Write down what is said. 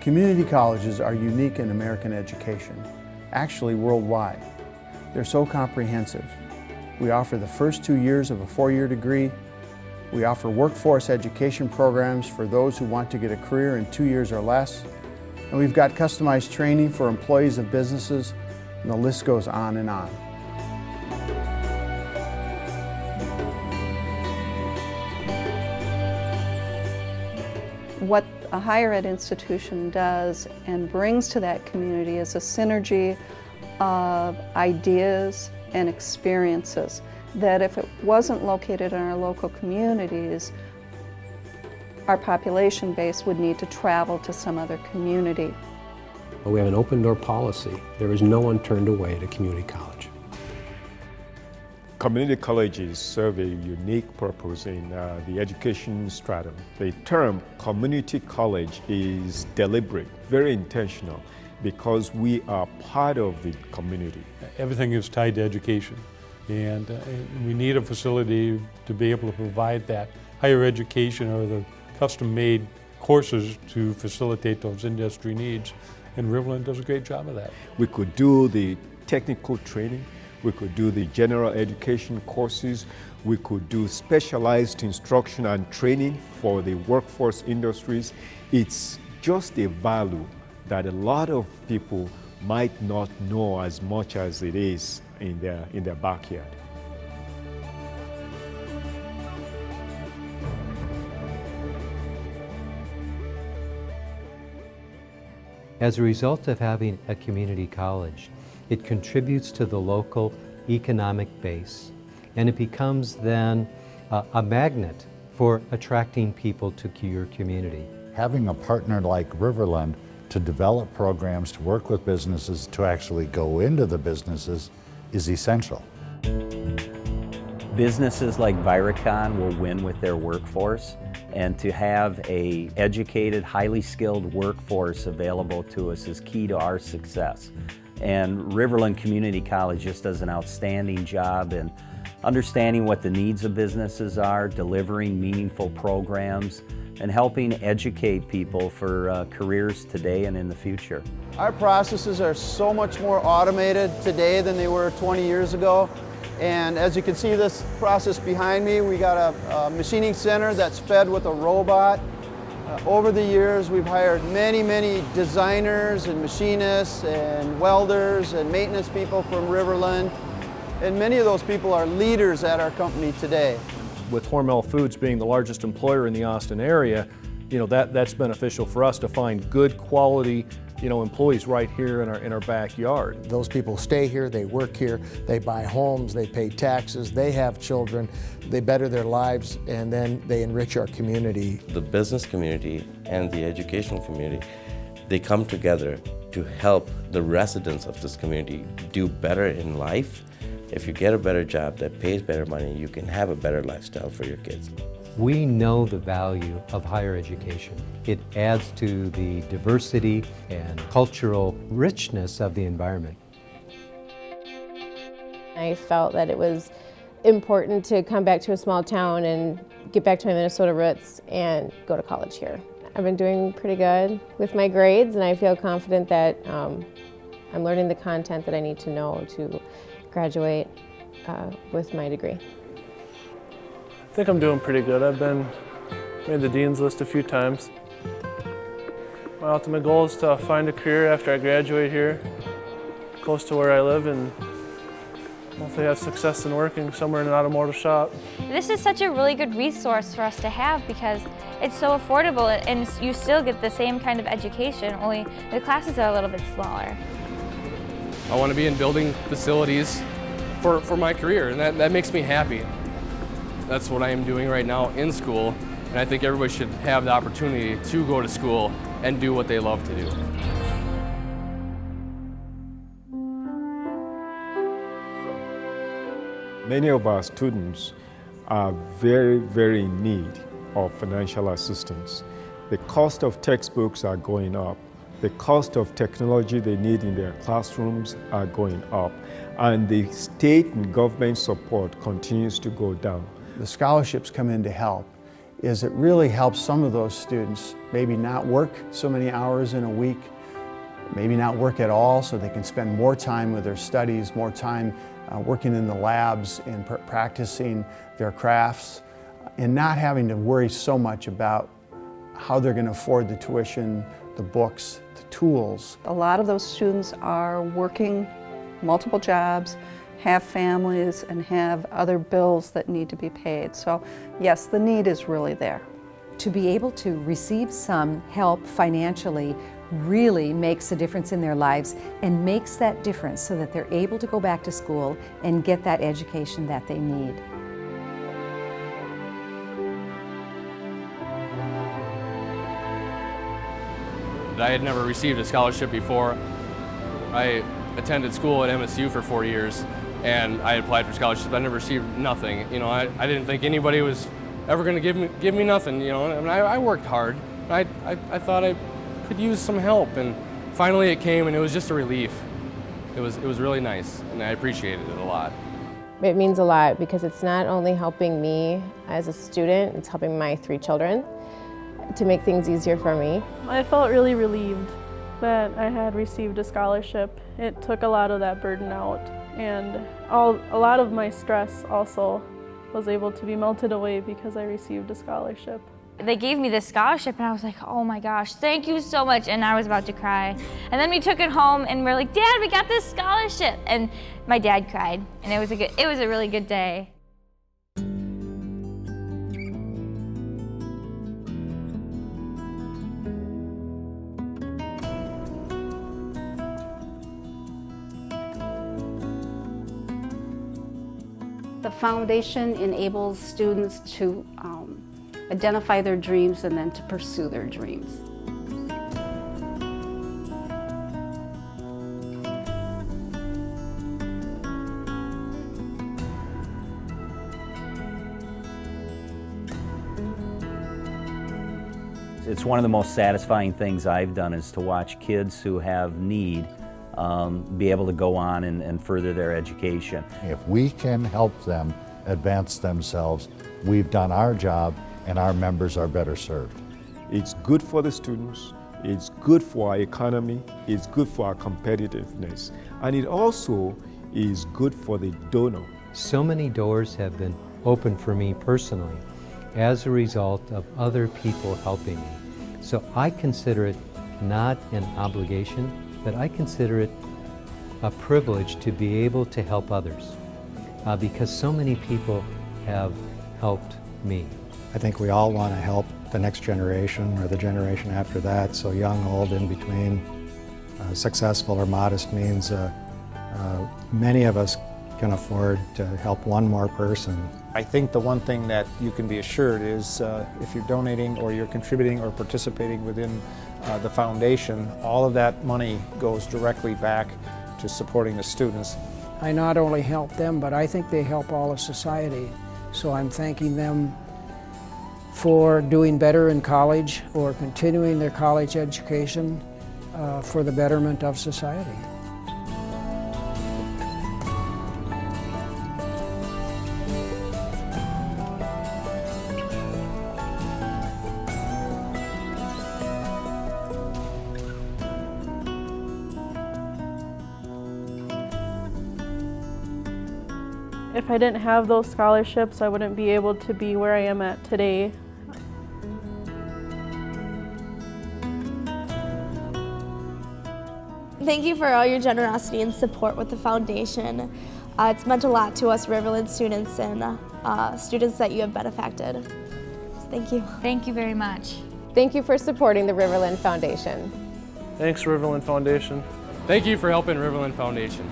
Community colleges are unique in American education, actually worldwide. They're so comprehensive. We offer the first 2 years of a 4-year degree. We offer workforce education programs for those who want to get a career in 2 years or less. And we've got customized training for employees of businesses, and the list goes on and on. What a higher ed institution does and brings to that community is a synergy of ideas and experiences that if it wasn't located in our local communities, our population base would need to travel to some other community. But we have an open door policy. There is no one turned away to community college. Community colleges serve a unique purpose in the education stratum. The term community college is deliberate, very intentional, because we are part of the community. Everything is tied to education, and we need a facility to be able to provide that higher education or the custom-made courses to facilitate those industry needs, and Riverland does a great job of that. We could do the technical training, we could do the general education courses, we could do specialized instruction and training for the workforce industries. It's just a value that a lot of people might not know as much as it is in their backyard. As a result of having a community college, it contributes to the local economic base, and it becomes then a magnet for attracting people to your community. Having a partner like Riverland to develop programs, to work with businesses, to actually go into the businesses is essential. Businesses like Viracon will win with their workforce, and to have an educated, highly skilled workforce available to us is key to our success. And Riverland Community College just does an outstanding job in understanding what the needs of businesses are, delivering meaningful programs, and helping educate people for careers today and in the future. Our processes are so much more automated today than they were 20 years ago. And as you can see this process behind me, we got a machining center that's fed with a robot. Over the years, we've hired many designers and machinists and welders and maintenance people from Riverland. And many of those people are leaders at our company today. With Hormel Foods being the largest employer in the Austin area, that's beneficial for us to find good quality employees right here in our backyard. Those people stay here, they work here, they buy homes, they pay taxes, they have children, they better their lives, and then they enrich our community. The business community and the educational community, they come together to help the residents of this community do better in life. If you get a better job that pays better money, you can have a better lifestyle for your kids. We know the value of higher education. It adds to the diversity and cultural richness of the environment. I felt that it was important to come back to a small town and get back to my Minnesota roots and go to college here. I've been doing pretty good with my grades, and I feel confident that I'm learning the content that I need to know to graduate with my degree. I think I'm doing pretty good. I've made the Dean's List a few times. My ultimate goal is to find a career after I graduate here, close to where I live, and hopefully have success in working somewhere in an automotive shop. This is such a really good resource for us to have because it's so affordable and you still get the same kind of education, only the classes are a little bit smaller. I want to be in building facilities for my career, and that makes me happy. That's what I am doing right now in school, and I think everybody should have the opportunity to go to school and do what they love to do. Many of our students are very in need of financial assistance. The cost of textbooks are going up. The cost of technology they need in their classrooms are going up. And the state and government support continues to go down. The scholarships come in to help. is it really helps some of those students maybe not work so many hours in a week, maybe not work at all, so they can spend more time with their studies, more time working in the labs and practicing their crafts, and not having to worry so much about how they're going to afford the tuition, the books, the tools. A lot of those students are working multiple jobs, have families, and have other bills that need to be paid. So yes, the need is really there. To be able to receive some help financially really makes a difference in their lives and makes that difference so that they're able to go back to school and get that education that they need. I had never received a scholarship before. I attended school at MSU for 4 years, and I applied for scholarships. I never received nothing. You know, I didn't think anybody was ever going to give me nothing. You know, I mean, I worked hard. I thought I could use some help, and finally it came, and it was just a relief. It was really nice, and I appreciated it a lot. It means a lot because it's not only helping me as a student, it's helping my 3 children to make things easier for me. I felt really relieved that I had received a scholarship. It took a lot of that burden out, and a lot of my stress also was able to be melted away because I received a scholarship. They gave me this scholarship and I was like, oh my gosh, thank you so much, and I was about to cry. And then we took it home and we're like, Dad, we got this scholarship, and my dad cried, and it was a really good day. The foundation enables students to identify their dreams and then to pursue their dreams. It's one of the most satisfying things I've done is to watch kids who have need be able to go on and further their education. If we can help them advance themselves, we've done our job and our members are better served. It's good for the students, it's good for our economy, it's good for our competitiveness, and it also is good for the donor. So many doors have been opened for me personally as a result of other people helping me. So I consider it not an obligation, but I consider it a privilege to be able to help others because so many people have helped me. I think we all want to help the next generation or the generation after that, so young, old, in between, successful or modest means. Many of us can afford to help one more person. I think the one thing that you can be assured is if you're donating or you're contributing or participating within the foundation, all of that money goes directly back to supporting the students. I not only help them, but I think they help all of society. So I'm thanking them for doing better in college or continuing their college education for the betterment of society. If I didn't have those scholarships, I wouldn't be able to be where I am at today. Thank you for all your generosity and support with the foundation. It's meant a lot to us Riverland students and students that you have benefacted. Thank you. Thank you very much. Thank you for supporting the Riverland Foundation. Thanks, Riverland Foundation. Thank you for helping Riverland Foundation.